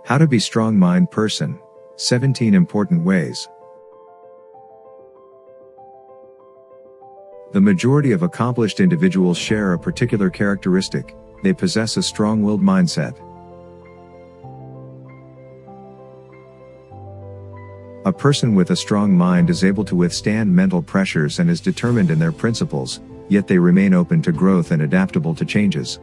How to be strong-mind person. 17 important ways. The majority of accomplished individuals share a particular characteristic: they possess a strong-willed mindset. A person with a strong mind is able to withstand mental pressures and is determined in their principles, yet they remain open to growth and adaptable to changes.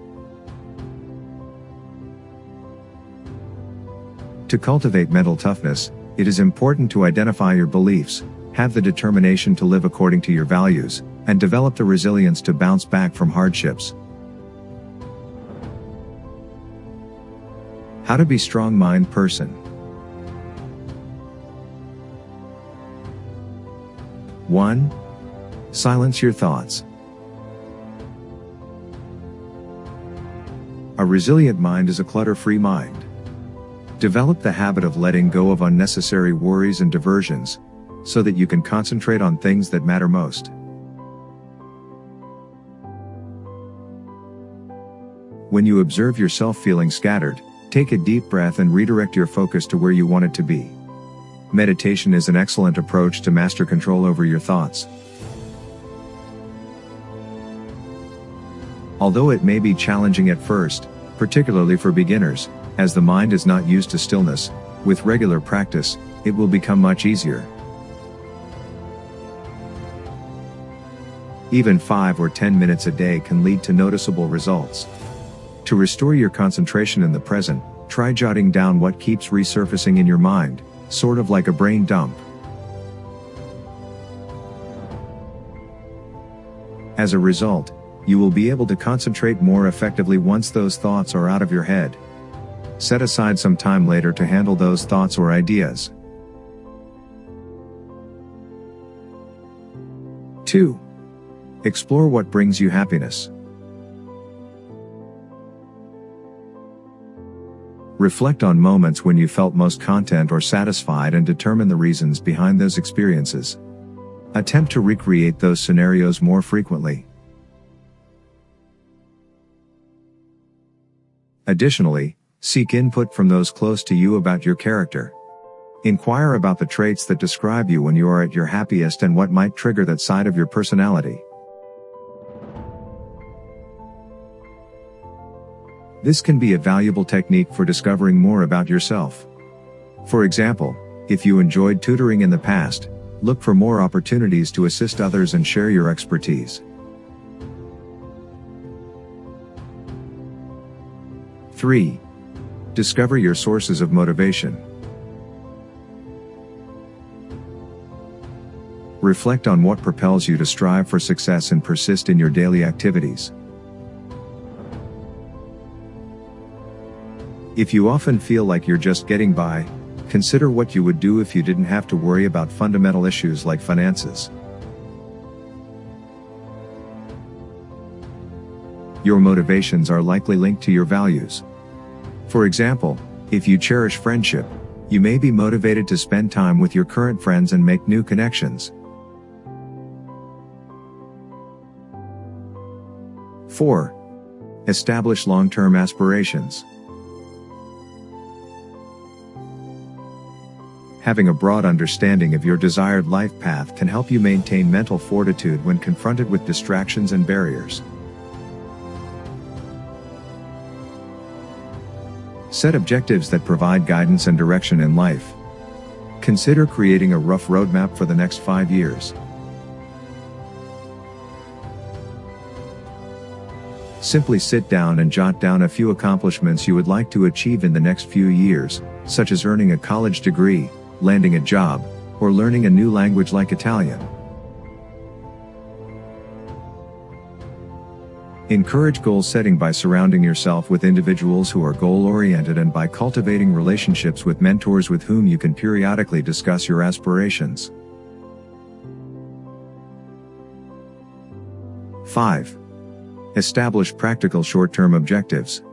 To cultivate mental toughness, it is important to identify your beliefs, have the determination to live according to your values, and develop the resilience to bounce back from hardships. How to be strong-mind person. 1. Silence your thoughts. A resilient mind is a clutter-free mind. Develop the habit of letting go of unnecessary worries and diversions, so that you can concentrate on things that matter most. When you observe yourself feeling scattered, take a deep breath and redirect your focus to where you want it to be. Meditation is an excellent approach to master control over your thoughts. Although it may be challenging at first, particularly for beginners, as the mind is not used to stillness, with regular practice, it will become much easier. Even 5 or 10 minutes a day can lead to noticeable results. To restore your concentration in the present, try jotting down what keeps resurfacing in your mind, sort of like a brain dump. As a result, you will be able to concentrate more effectively once those thoughts are out of your head. Set aside some time later to handle those thoughts or ideas. 2. Explore what brings you happiness. Reflect on moments when you felt most content or satisfied and determine the reasons behind those experiences. Attempt to recreate those scenarios more frequently. Additionally, seek input from those close to you about your character. Inquire about the traits that describe you when you are at your happiest and what might trigger that side of your personality. This can be a valuable technique for discovering more about yourself. For example, if you enjoyed tutoring in the past, look for more opportunities to assist others and share your expertise. 3. Discover your sources of motivation. Reflect on what propels you to strive for success and persist in your daily activities. If you often feel like you're just getting by, consider what you would do if you didn't have to worry about fundamental issues like finances. Your motivations are likely linked to your values. For example, if you cherish friendship, you may be motivated to spend time with your current friends and make new connections. 4. Establish long-term aspirations. Having a broad understanding of your desired life path can help you maintain mental fortitude when confronted with distractions and barriers. Set objectives that provide guidance and direction in life. Consider creating a rough roadmap for the next 5 years. Simply sit down and jot down a few accomplishments you would like to achieve in the next few years, such as earning a college degree, landing a job, or learning a new language like Italian. Encourage goal setting by surrounding yourself with individuals who are goal-oriented and by cultivating relationships with mentors with whom you can periodically discuss your aspirations. 5. Establish practical short-term objectives.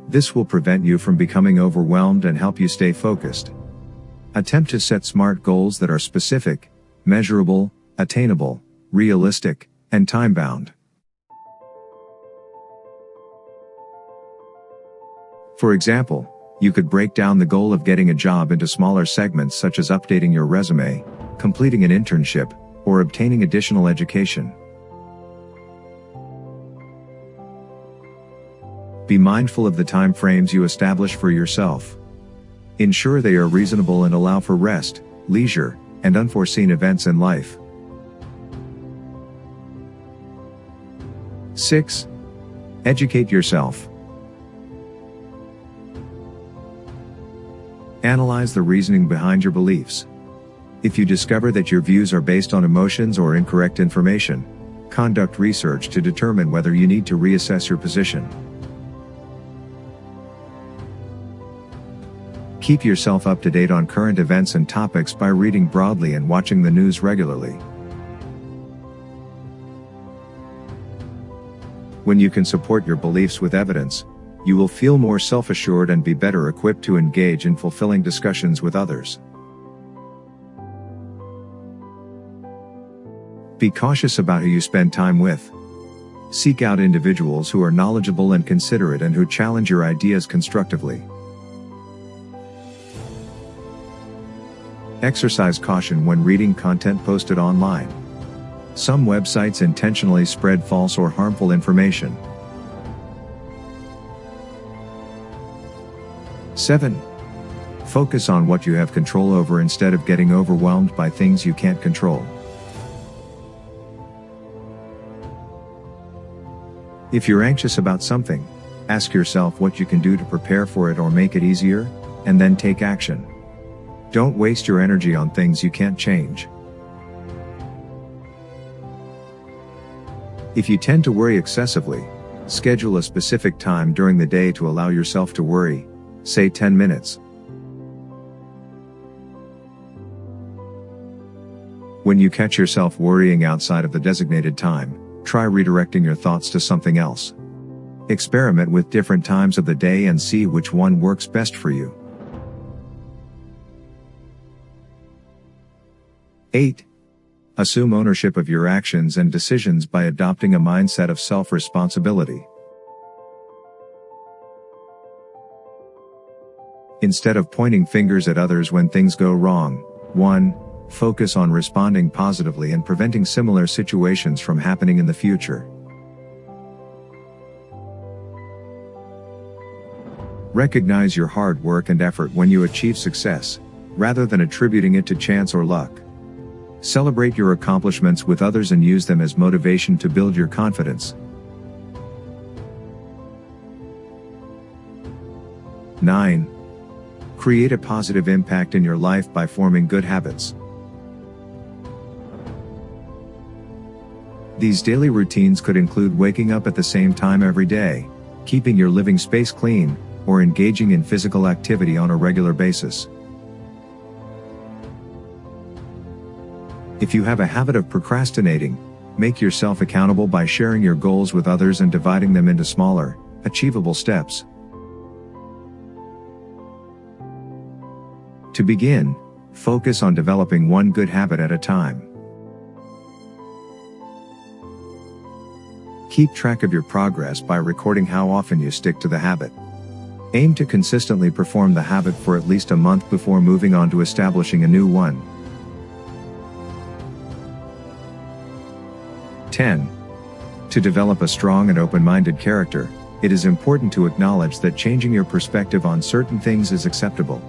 This will prevent you from becoming overwhelmed and help you stay focused. Attempt to set SMART goals that are specific, measurable, attainable, realistic, and time-bound. For example, you could break down the goal of getting a job into smaller segments such as updating your resume, completing an internship, or obtaining additional education. Be mindful of the time frames you establish for yourself. Ensure they are reasonable and allow for rest, leisure, and unforeseen events in life. 6. Educate yourself. Analyze the reasoning behind your beliefs. If you discover that your views are based on emotions or incorrect information, conduct research to determine whether you need to reassess your position. Keep yourself up to date on current events and topics by reading broadly and watching the news regularly. When you can support your beliefs with evidence, you will feel more self-assured and be better equipped to engage in fulfilling discussions with others. Be cautious about who you spend time with. Seek out individuals who are knowledgeable and considerate and who challenge your ideas constructively. Exercise caution when reading content posted online. Some websites intentionally spread false or harmful information. 7. Focus on what you have control over instead of getting overwhelmed by things you can't control. If you're anxious about something, ask yourself what you can do to prepare for it or make it easier, and then take action. Don't waste your energy on things you can't change. If you tend to worry excessively, schedule a specific time during the day to allow yourself to worry, say 10 minutes. When you catch yourself worrying outside of the designated time, try redirecting your thoughts to something else. Experiment with different times of the day and see which one works best for you. 8. Assume ownership of your actions and decisions by adopting a mindset of self-responsibility. Instead of pointing fingers at others when things go wrong, 1. Focus on responding positively and preventing similar situations from happening in the future. Recognize your hard work and effort when you achieve success, rather than attributing it to chance or luck. Celebrate your accomplishments with others and use them as motivation to build your confidence. 9. Create a positive impact in your life by forming good habits. These daily routines could include waking up at the same time every day, keeping your living space clean, or engaging in physical activity on a regular basis. If you have a habit of procrastinating, make yourself accountable by sharing your goals with others and dividing them into smaller, achievable steps. To begin, focus on developing one good habit at a time. Keep track of your progress by recording how often you stick to the habit. Aim to consistently perform the habit for at least a month before moving on to establishing a new one. 10. To develop a strong and open-minded character, it is important to acknowledge that changing your perspective on certain things is acceptable.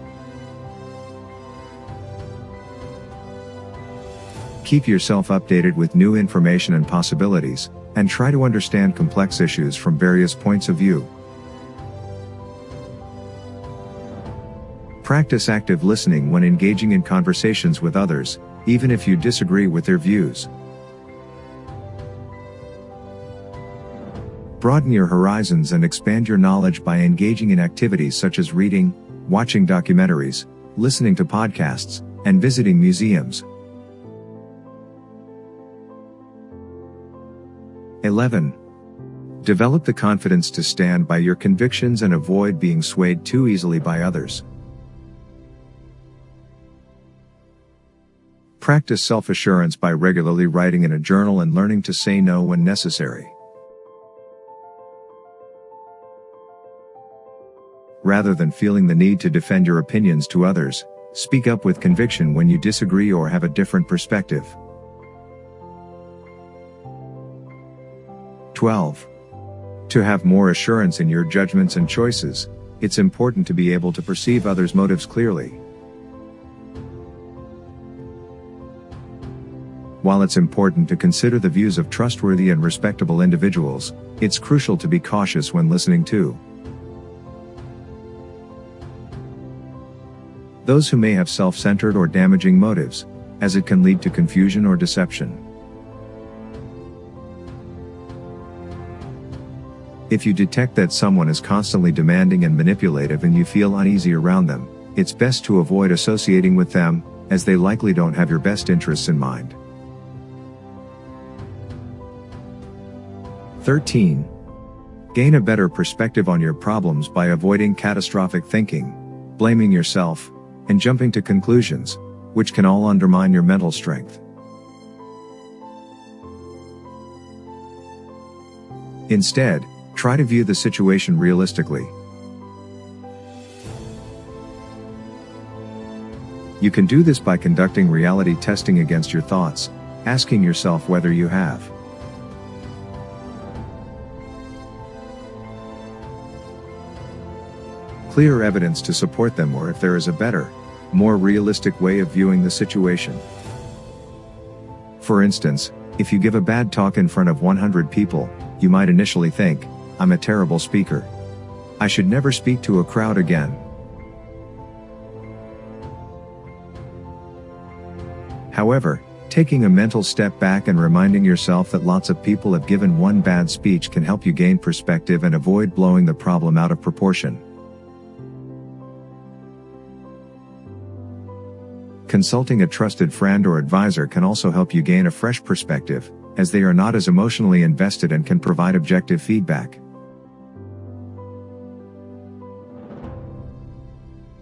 Keep yourself updated with new information and possibilities, and try to understand complex issues from various points of view. Practice active listening when engaging in conversations with others, even if you disagree with their views. Broaden your horizons and expand your knowledge by engaging in activities such as reading, watching documentaries, listening to podcasts, and visiting museums. 11. Develop the confidence to stand by your convictions and avoid being swayed too easily by others. Practice self-assurance by regularly writing in a journal and learning to say no when necessary. Rather than feeling the need to defend your opinions to others, speak up with conviction when you disagree or have a different perspective. 12. To have more assurance in your judgments and choices, it's important to be able to perceive others' motives clearly. While it's important to consider the views of trustworthy and respectable individuals, it's crucial to be cautious when listening to those who may have self-centered or damaging motives, as it can lead to confusion or deception. If you detect that someone is constantly demanding and manipulative and you feel uneasy around them, it's best to avoid associating with them, as they likely don't have your best interests in mind. 13. Gain a better perspective on your problems by avoiding catastrophic thinking, blaming yourself, and jumping to conclusions, which can all undermine your mental strength. Instead, try to view the situation realistically. You can do this by conducting reality testing against your thoughts, asking yourself whether you have clear evidence to support them, or if there is a better, more realistic way of viewing the situation. For instance, if you give a bad talk in front of 100 people, you might initially think, "I'm a terrible speaker. I should never speak to a crowd again." However, taking a mental step back and reminding yourself that lots of people have given one bad speech can help you gain perspective and avoid blowing the problem out of proportion. Consulting a trusted friend or advisor can also help you gain a fresh perspective, as they are not as emotionally invested and can provide objective feedback.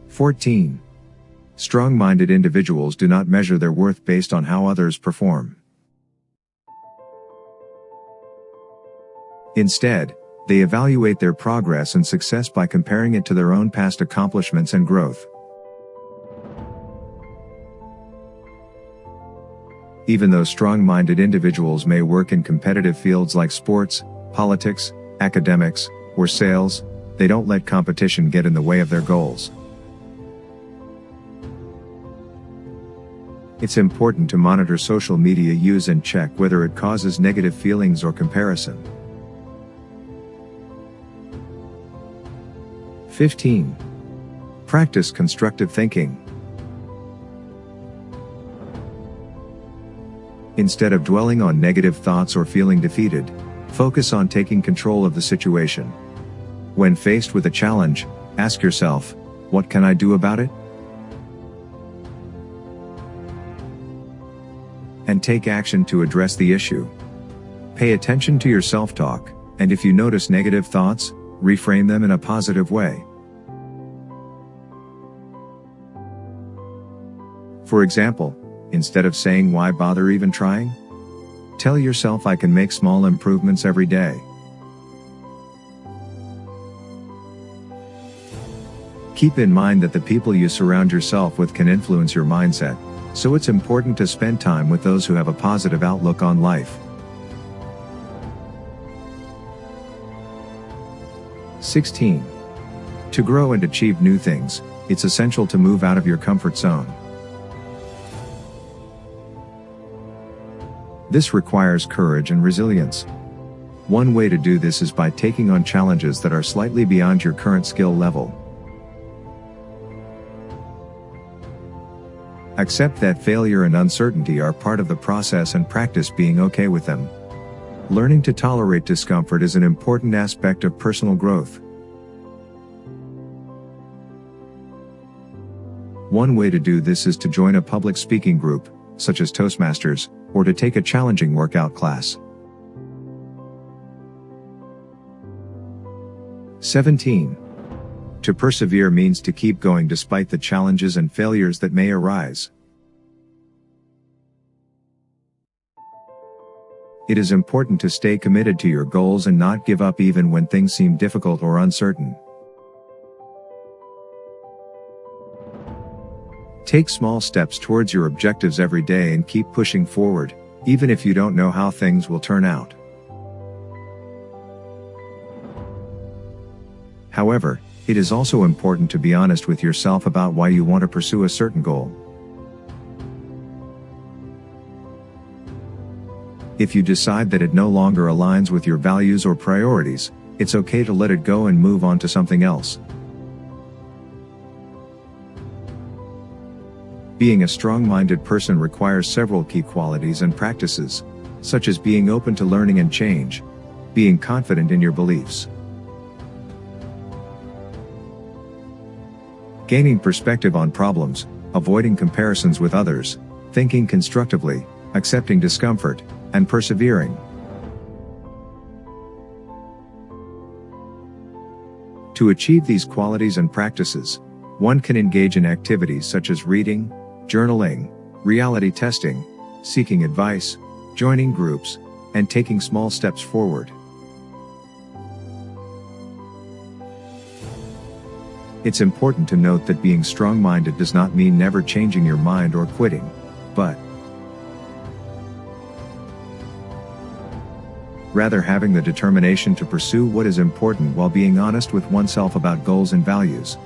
14. Strong-minded individuals do not measure their worth based on how others perform. Instead, they evaluate their progress and success by comparing it to their own past accomplishments and growth. Even though strong-minded individuals may work in competitive fields like sports, politics, academics, or sales, they don't let competition get in the way of their goals. It's important to monitor social media use and check whether it causes negative feelings or comparison. 15. Practice constructive thinking. Instead of dwelling on negative thoughts or feeling defeated, focus on taking control of the situation. When faced with a challenge, ask yourself, "What can I do about it?" And take action to address the issue. Pay attention to your self-talk, and if you notice negative thoughts, reframe them in a positive way. For example, instead of saying "Why bother even trying?" tell yourself, "I can make small improvements every day." Keep in mind that the people you surround yourself with can influence your mindset, so it's important to spend time with those who have a positive outlook on life. 16. To grow and achieve new things, it's essential to move out of your comfort zone. This requires courage and resilience. One way to do this is by taking on challenges that are slightly beyond your current skill level. Accept that failure and uncertainty are part of the process and practice being okay with them. Learning to tolerate discomfort is an important aspect of personal growth. One way to do this is to join a public speaking group, such as Toastmasters, or to take a challenging workout class. 17. To persevere means to keep going despite the challenges and failures that may arise. It is important to stay committed to your goals and not give up even when things seem difficult or uncertain. Take small steps towards your objectives every day and keep pushing forward, even if you don't know how things will turn out. However, it is also important to be honest with yourself about why you want to pursue a certain goal. If you decide that it no longer aligns with your values or priorities, it's okay to let it go and move on to something else. Being a strong-minded person requires several key qualities and practices, such as being open to learning and change, being confident in your beliefs, gaining perspective on problems, avoiding comparisons with others, thinking constructively, accepting discomfort, and persevering. To achieve these qualities and practices, one can engage in activities such as reading, journaling, reality testing, seeking advice, joining groups, and taking small steps forward. It's important to note that being strong-minded does not mean never changing your mind or quitting, but rather having the determination to pursue what is important while being honest with oneself about goals and values.